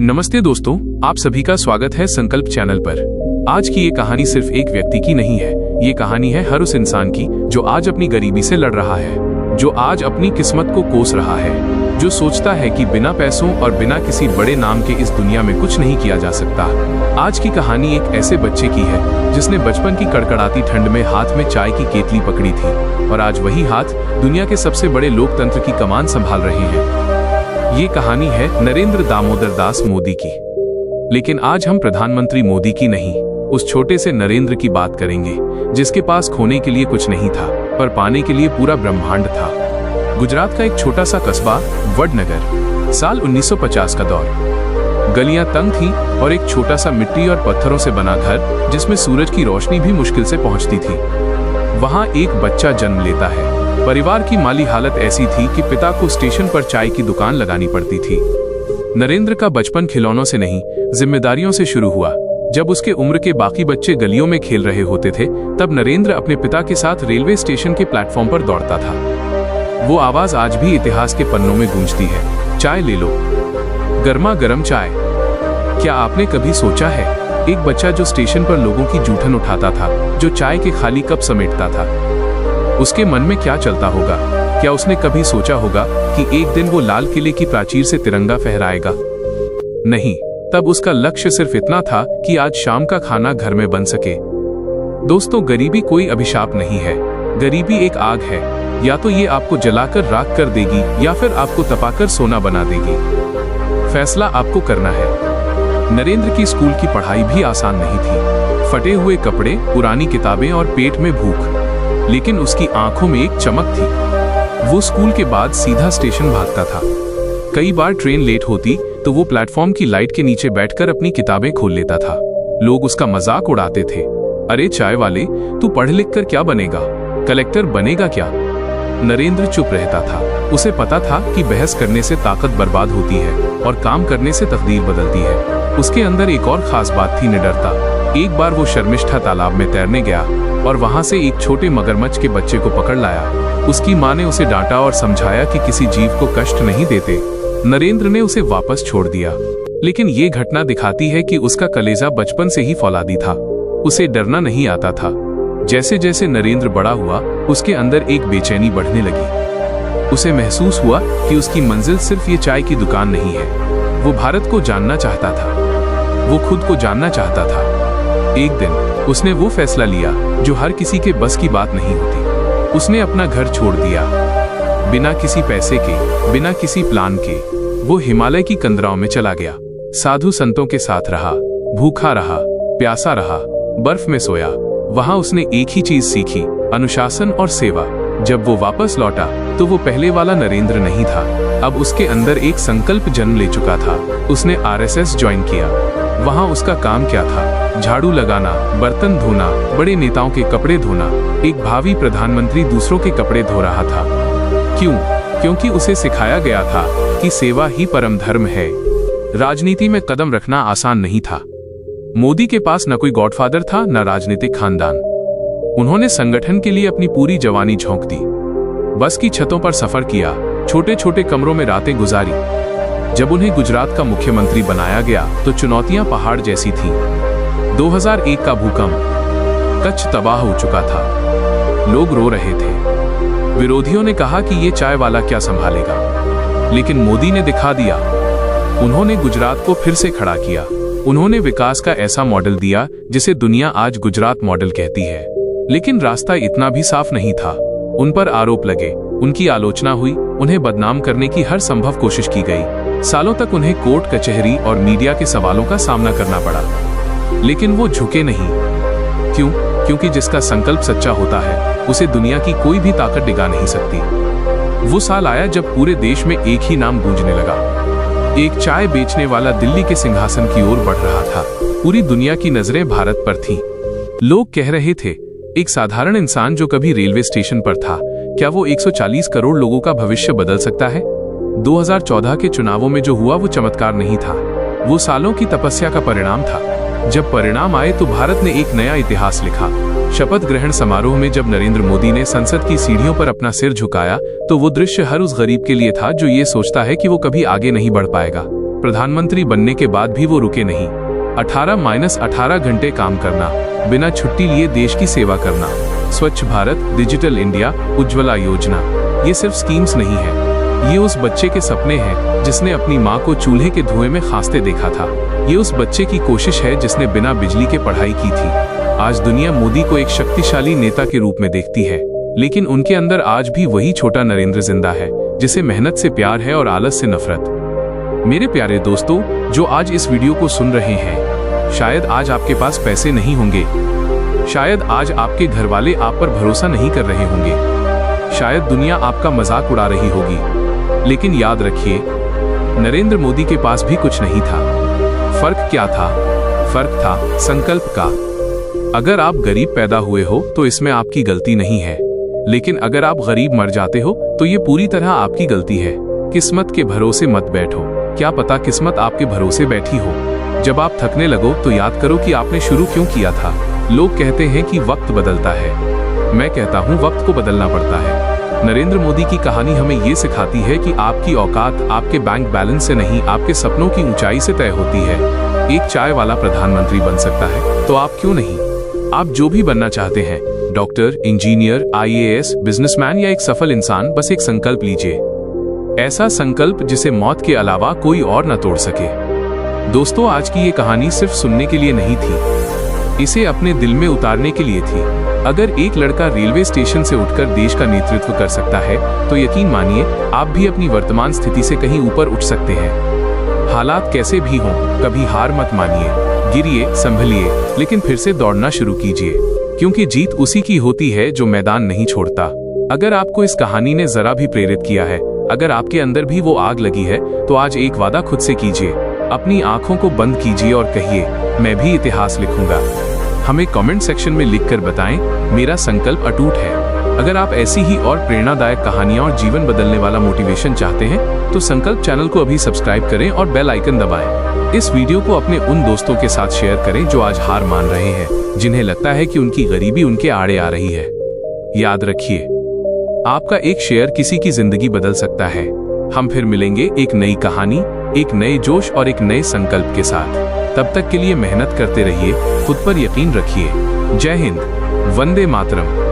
नमस्ते दोस्तों, आप सभी का स्वागत है संकल्प चैनल पर। आज की ये कहानी सिर्फ एक व्यक्ति की नहीं है, ये कहानी है हर उस इंसान की जो आज अपनी गरीबी से लड़ रहा है, जो आज अपनी किस्मत को कोस रहा है, जो सोचता है कि बिना पैसों और बिना किसी बड़े नाम के इस दुनिया में कुछ नहीं किया जा सकता। आज की कहानी एक ऐसे बच्चे की है जिसने बचपन की कड़कड़ाती ठंड में हाथ में चाय की केतली पकड़ी थी और आज वही हाथ दुनिया के सबसे बड़े लोकतंत्र की कमान संभाल रहे हैं। ये कहानी है नरेंद्र दामोदर दास मोदी की। लेकिन आज हम प्रधानमंत्री मोदी की नहीं, उस छोटे से नरेंद्र की बात करेंगे जिसके पास खोने के लिए कुछ नहीं था पर पाने के लिए पूरा ब्रह्मांड था। गुजरात का एक छोटा सा कस्बा वडनगर, साल 1950 का दौर। गलियां तंग थी और एक छोटा सा मिट्टी और पत्थरों से बना घर जिसमें सूरज की रोशनी भी मुश्किल से पहुंचती थी। वहां एक बच्चा जन्म लेता है। परिवार की माली हालत ऐसी थी कि पिता को स्टेशन पर चाय की दुकान लगानी पड़ती थी। नरेंद्र का बचपन खिलौनों से नहीं, जिम्मेदारियों से शुरू हुआ। जब उसके उम्र के बाकी बच्चे गलियों में खेल रहे होते थे, तब नरेंद्र अपने पिता के साथ रेलवे स्टेशन के प्लेटफॉर्म पर दौड़ता था। वो आवाज आज भी इतिहास के पन्नों में गूंजती है, चाय ले लो, गर्मा गर्म चाय। क्या आपने कभी सोचा है, एक बच्चा जो स्टेशन पर लोगों की जूठन उठाता था, जो चाय के खाली कप समेटता था, उसके मन में क्या चलता होगा? क्या उसने कभी सोचा होगा कि एक दिन वो लाल किले की प्राचीर से तिरंगा फहराएगा? नहीं, तब उसका लक्ष्य सिर्फ इतना था कि आज शाम का खाना घर में बन सके। दोस्तों, गरीबी कोई अभिशाप नहीं है, गरीबी एक आग है। या तो ये आपको जलाकर राख कर देगी या फिर आपको तपाकर सोना बना देगी। फैसला आपको करना है। नरेंद्र की स्कूल की पढ़ाई भी आसान नहीं थी। फटे हुए कपड़े, पुरानी किताबें और पेट में भूख, लेकिन उसकी आंखों में एक चमक थी। वो स्कूल के बाद सीधा स्टेशन भागता था। कई बार ट्रेन लेट होती तो वो प्लेटफॉर्म की लाइट के नीचे बैठकर अपनी किताबें खोल लेता था। लोग उसका मजाक उड़ाते थे, अरे चाय वाले, तू पढ़ लिख कर क्या बनेगा, कलेक्टर बनेगा क्या? नरेंद्र चुप रहता था। उसे पता था कि बहस करने से ताकत बर्बाद होती है और काम करने से तकदीर बदलती है। उसके अंदर एक और खास बात थी, निडरता। एक बार वो शर्मिष्ठा तालाब में तैरने गया और वहां से एक छोटे मगरमच्छ के बच्चे को पकड़ लाया। उसकी माँ ने उसे डांटा और समझाया कि किसी जीव को कष्ट नहीं देते। नरेंद्र ने उसे वापस छोड़ दिया। लेकिन ये घटना दिखाती है कि उसका कलेजा बचपन से ही फौलादी था। उसे डरना नहीं आता था। जैसे जैसे नरेंद्र बड़ा हुआ, उसके अंदर एक बेचैनी बढ़ने लगी। उसे महसूस हुआ कि उसकी मंजिल सिर्फ ये चाय की दुकान नहीं है। वो भारत को जानना चाहता था, वो खुद को जानना चाहता था। एक दिन उसने वो फैसला लिया जो हर किसी के बस की बात नहीं होती। उसने अपना घर छोड़ दिया, बिना किसी पैसे के, बिना किसी प्लान के। वो हिमालय की कंदराओं में चला गया, साधु संतों के साथ रहा, भूखा रहा, प्यासा रहा, बर्फ में सोया। वहां उसने एक ही चीज सीखी, अनुशासन और सेवा। जब वो वापस लौटा तो वो पहले वाला नरेंद्र नहीं था। अब उसके अंदर एक संकल्प जन्म ले चुका था। उसने आरएसएस ज्वाइन किया। वहां उसका काम क्या था? झाड़ू लगाना, बर्तन धोना, बड़े नेताओं के कपड़े धोना। एक भावी प्रधानमंत्री दूसरों के कपड़े धो रहा था। क्यों? क्योंकि उसे सिखाया गया था कि सेवा ही परम धर्म है। राजनीति में कदम रखना आसान नहीं था। मोदी के पास न कोई गॉडफादर था, न राजनीतिक खानदान। उन्होंने संगठन के लिए अपनी पूरी जवानी झोंक दी। बस की छतों पर सफर किया, छोटे छोटे कमरों में रातें गुजारी। जब उन्हें गुजरात का मुख्यमंत्री बनाया गया तो चुनौतियां पहाड़ जैसी थीं। 2001 का भूकंप, कच्छ तबाह हो चुका था। लोग रो रहे थे। विरोधियों ने कहा कि ये चाय वाला क्या संभालेगा, लेकिन मोदी ने दिखा दिया। उन्होंने गुजरात को फिर से खड़ा किया। उन्होंने विकास का ऐसा मॉडल दिया जिसे दुनिया आज गुजरात मॉडल कहती है। लेकिन रास्ता इतना भी साफ नहीं था। उन पर आरोप लगे, उनकी आलोचना हुई, उन्हें बदनाम करने की हर संभव कोशिश की गई। सालों तक उन्हें कोर्ट कचहरी और मीडिया के सवालों का सामना करना पड़ा। लेकिन वो झुके नहीं। क्यों? क्योंकि जिसका संकल्प सच्चा होता है उसे दुनिया की कोई भी ताकत डिगा नहीं सकती। वो साल आया जब पूरे देश में एक ही नाम गूंजने लगा। एक चाय बेचने वाला दिल्ली के सिंहासन की ओर बढ़ रहा था। पूरी दुनिया की नजरें भारत पर थीं। लोग कह रहे थे, एक साधारण इंसान जो कभी रेलवे स्टेशन पर था, क्या वो 140 करोड़ लोगों का भविष्य बदल सकता है? 2014 के चुनावों में जो हुआ वो चमत्कार नहीं था, वो सालों की तपस्या का परिणाम था। जब परिणाम आए तो भारत ने एक नया इतिहास लिखा। शपथ ग्रहण समारोह में जब नरेंद्र मोदी ने संसद की सीढ़ियों पर अपना सिर झुकाया तो वो दृश्य हर उस गरीब के लिए था जो ये सोचता है कि वो कभी आगे नहीं बढ़ पाएगा। प्रधानमंत्री बनने के बाद भी वो रुके नहीं। 18-18 घंटे काम करना, बिना छुट्टी लिए देश की सेवा करना। स्वच्छ भारत, डिजिटल इंडिया, उज्ज्वला योजना, ये सिर्फ स्कीम्स नहीं है, ये उस बच्चे के सपने हैं जिसने अपनी माँ को चूल्हे के धुएं में खांसते देखा था। ये उस बच्चे की कोशिश है जिसने बिना बिजली के पढ़ाई की थी। आज दुनिया मोदी को एक शक्तिशाली नेता के रूप में देखती है, लेकिन उनके अंदर आज भी वही छोटा नरेंद्र जिंदा है, जिसे मेहनत से प्यार है और आलस से नफरत। मेरे प्यारे दोस्तों, जो आज इस वीडियो को सुन रहे हैं, शायद आज आपके पास पैसे नहीं होंगे, शायद आज आपके घर वाले आप पर भरोसा नहीं कर रहे होंगे, शायद दुनिया आपका मजाक उड़ा रही होगी, लेकिन याद रखिए, नरेंद्र मोदी के पास भी कुछ नहीं था। फर्क क्या था? फर्क था संकल्प का। अगर आप गरीब पैदा हुए हो तो इसमें आपकी गलती नहीं है, लेकिन अगर आप गरीब मर जाते हो तो ये पूरी तरह आपकी गलती है। किस्मत के भरोसे मत बैठो, क्या पता किस्मत आपके भरोसे बैठी हो। जब आप थकने लगो तो याद करो कि आपने शुरू क्यों किया था। लोग कहते हैं कि वक्त बदलता है, मैं कहता हूँ वक्त को बदलना पड़ता है। नरेंद्र मोदी की कहानी हमें ये सिखाती है कि आपकी औकात आपके बैंक बैलेंस से नहीं, आपके सपनों की ऊंचाई से तय होती है। एक चाय वाला प्रधानमंत्री बन सकता है तो आप क्यों नहीं? आप जो भी बनना चाहते हैं, डॉक्टर, इंजीनियर, IAS, बिजनेसमैन या एक सफल इंसान, बस एक संकल्प लीजिए, ऐसा संकल्प जिसे मौत के अलावा कोई और न तोड़ सके। दोस्तों, आज की ये कहानी सिर्फ सुनने के लिए नहीं थी, इसे अपने दिल में उतारने के लिए थी। अगर एक लड़का रेलवे स्टेशन से उठकर देश का नेतृत्व कर सकता है तो यकीन मानिए आप भी अपनी वर्तमान स्थिति से कहीं ऊपर उठ सकते हैं। हालात कैसे भी हों, कभी हार मत मानिए, गिरिए, संभलिए, लेकिन फिर से दौड़ना शुरू कीजिए, क्योंकि जीत उसी की होती है जो मैदान नहीं छोड़ता। अगर आपको इस कहानी ने जरा भी प्रेरित किया है, अगर आपके अंदर भी वो आग लगी है, तो आज एक वादा खुद से कीजिए, अपनी आंखों को बंद कीजिए और कहिए, मैं भी इतिहास लिखूंगा। हमें कमेंट सेक्शन में लिखकर बताएं, मेरा संकल्प अटूट है। अगर आप ऐसी ही और प्रेरणादायक कहानियां और जीवन बदलने वाला मोटिवेशन चाहते हैं तो संकल्प चैनल को अभी सब्सक्राइब करें और बेल आइकन दबाएं। इस वीडियो को अपने उन दोस्तों के साथ शेयर करें जो आज हार मान रहे हैं, जिन्हें लगता है कि उनकी गरीबी उनके आड़े आ रही है। याद रखिए, आपका एक शेयर किसी की जिंदगी बदल सकता है। हम फिर मिलेंगे एक नई कहानी, एक नए जोश और एक नए संकल्प के साथ। तब तक के लिए मेहनत करते रहिए, खुद पर यकीन रखिए। जय हिंद, वंदे मातरम।